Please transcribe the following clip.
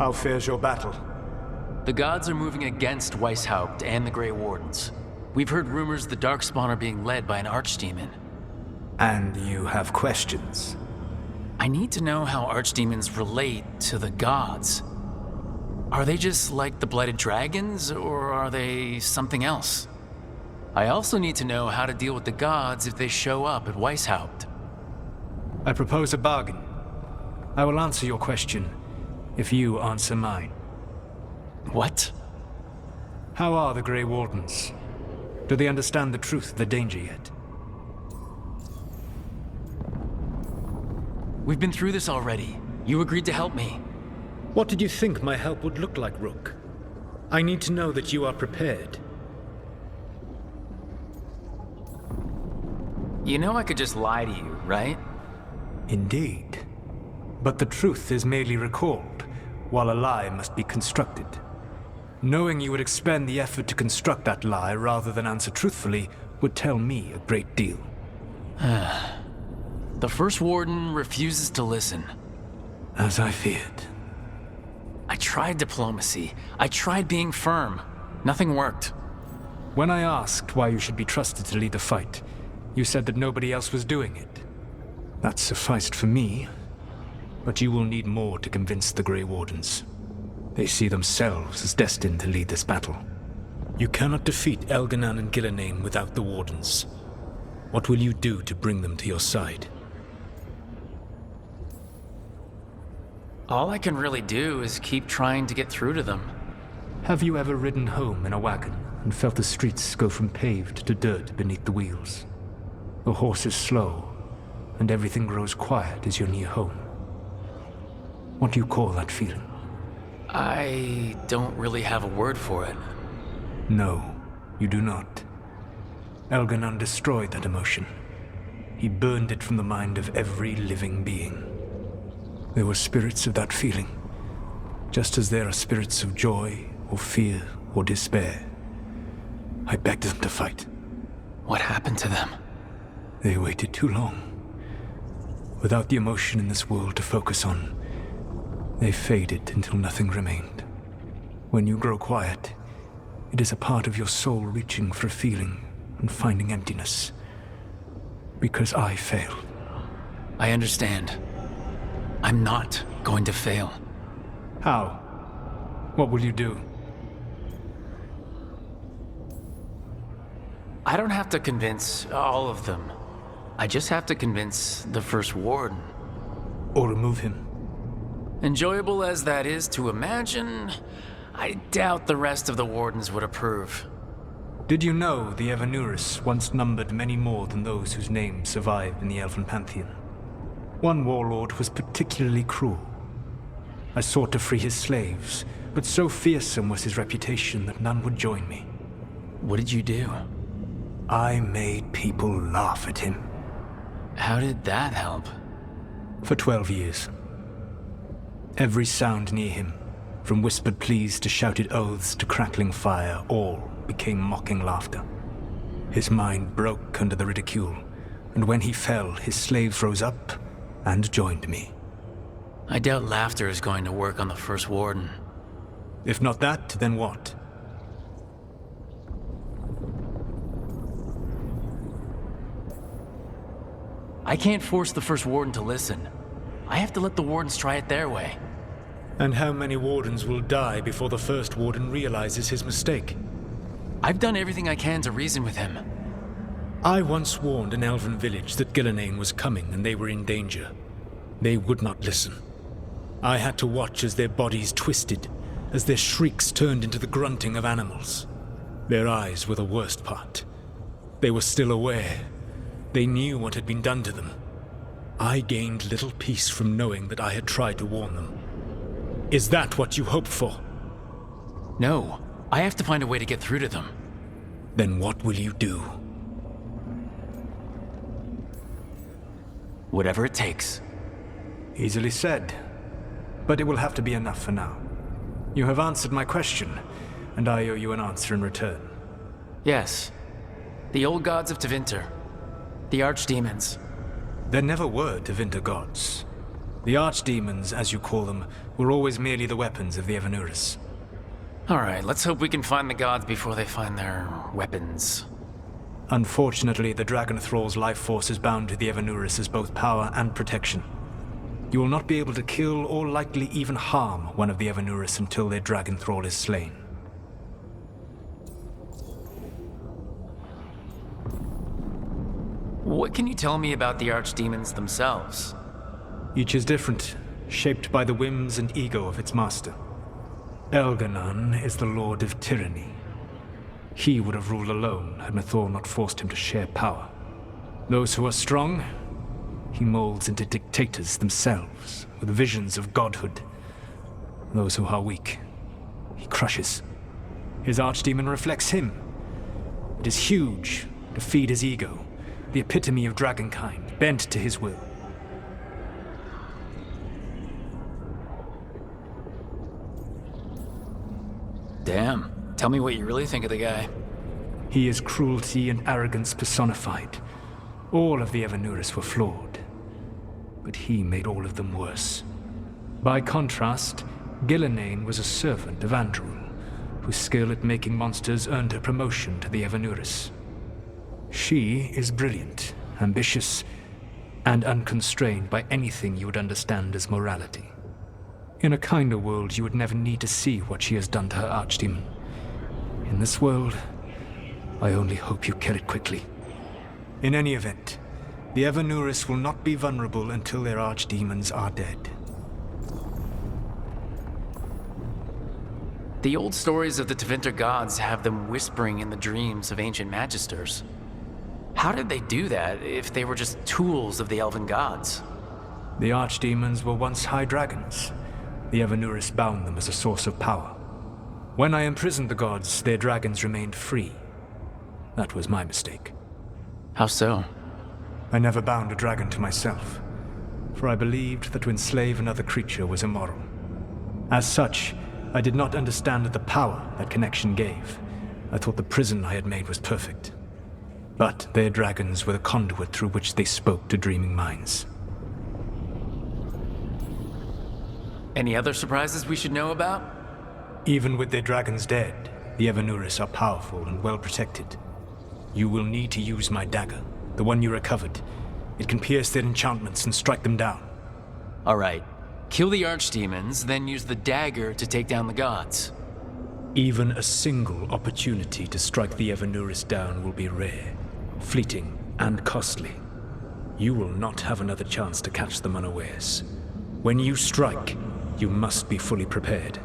How fares your battle? The gods are moving against Weishaupt and the Grey Wardens. We've heard rumors the Darkspawn are being led by an archdemon. And you have questions? I need to know how archdemons relate to the gods. Are they just like the Blighted Dragons, or are they something else? I also need to know how to deal with the gods if they show up at Weishaupt. I propose a bargain. I will answer your question if you answer mine. What? How are the Grey Wardens? Do they understand the truth of the danger yet? We've been through this already. You agreed to help me. What did you think my help would look like, Rook? I need to know that you are prepared. You know I could just lie to you, right? Indeed. But the truth is merely recalled, while a lie must be constructed. Knowing you would expend the effort to construct that lie rather than answer truthfully would tell me a great deal. The First Warden refuses to listen. As I feared. I tried diplomacy. I tried being firm. Nothing worked. When I asked why you should be trusted to lead the fight, you said that nobody else was doing it. That sufficed for me, but you will need more to convince the Grey Wardens. They see themselves as destined to lead this battle. You cannot defeat Elganan and Gillenane without the Wardens. What will you do to bring them to your side? All I can really do is keep trying to get through to them. Have you ever ridden home in a wagon and felt the streets go from paved to dirt beneath the wheels? The horse is slow, and everything grows quiet as you're near home. What do you call that feeling? I don't really have a word for it. No, you do not. Elganan destroyed that emotion. He burned it from the mind of every living being. There were spirits of that feeling, just as there are spirits of joy, or fear, or despair. I begged them to fight. What happened to them? They waited too long. Without the emotion in this world to focus on, they faded until nothing remained. When you grow quiet, it is a part of your soul reaching for a feeling and finding emptiness. Because I failed. I understand. I'm not going to fail. How? What will you do? I don't have to convince all of them. I just have to convince the First Warden. Or remove him? Enjoyable as that is to imagine, I doubt the rest of the Wardens would approve. Did you know the Evanuris once numbered many more than those whose names survive in the Elven Pantheon? One warlord was particularly cruel. I sought to free his slaves, but so fearsome was his reputation that none would join me. What did you do? I made people laugh at him. How did that help? For 12 years. Every sound near him, from whispered pleas to shouted oaths to crackling fire, all became mocking laughter. His mind broke under the ridicule, and when he fell, his slaves rose up and joined me. I doubt laughter is going to work on the First Warden. If not that, then what? I can't force the First Warden to listen. I have to let the Wardens try it their way. And how many Wardens will die before the First Warden realizes his mistake? I've done everything I can to reason with him. I once warned an elven village that Gillenane was coming and they were in danger. They would not listen. I had to watch as their bodies twisted, as their shrieks turned into the grunting of animals. Their eyes were the worst part. They were still aware. They knew what had been done to them. I gained little peace from knowing that I had tried to warn them. Is that what you hoped for? No, I have to find a way to get through to them. Then what will you do? Whatever it takes. Easily said, but it will have to be enough for now. You have answered my question, and I owe you an answer in return. Yes. The old gods of Tevinter. The archdemons. There never were Tevinter gods. The archdemons, as you call them, were always merely the weapons of the Evanurus. Alright, let's hope we can find the gods before they find their weapons. Unfortunately, the Dragon Thrall's life force is bound to the Evanurus as both power and protection. You will not be able to kill or likely even harm one of the Evanurus until their Dragon Thrall is slain. What can you tell me about the archdemons themselves? Each is different, shaped by the whims and ego of its master. Elganon is the Lord of Tyranny. He would have ruled alone had Mathor not forced him to share power. Those who are strong, he molds into dictators themselves, with visions of godhood. Those who are weak, he crushes. His archdemon reflects him. It is huge, to feed his ego, the epitome of dragonkind, bent to his will. Damn. Tell me what you really think of the guy. He is cruelty and arrogance personified. All of the Evanurus were flawed, but he made all of them worse. By contrast, Gillenane was a servant of Andrul, whose skill at making monsters earned her promotion to the Evanurus. She is brilliant, ambitious, and unconstrained by anything you would understand as morality. In a kinder world, you would never need to see what she has done to her archdemon. In this world, I only hope you kill it quickly. In any event, the Evanurus will not be vulnerable until their archdemons are dead. The old stories of the Tevinter gods have them whispering in the dreams of ancient magisters. How did they do that if they were just tools of the elven gods? The archdemons were once high dragons. The Evanurus bound them as a source of power. When I imprisoned the gods, their dragons remained free. That was my mistake. How so? I never bound a dragon to myself, for I believed that to enslave another creature was immoral. As such, I did not understand the power that connection gave. I thought the prison I had made was perfect. But their dragons were the conduit through which they spoke to dreaming minds. Any other surprises we should know about? Even with their dragons dead, the Evanurus are powerful and well protected. You will need to use my dagger, the one you recovered. It can pierce their enchantments and strike them down. Alright. Kill the archdemons, then use the dagger to take down the gods. Even a single opportunity to strike the Evanurus down will be rare, fleeting, and costly. You will not have another chance to catch them unawares. When you strike, you must be fully prepared.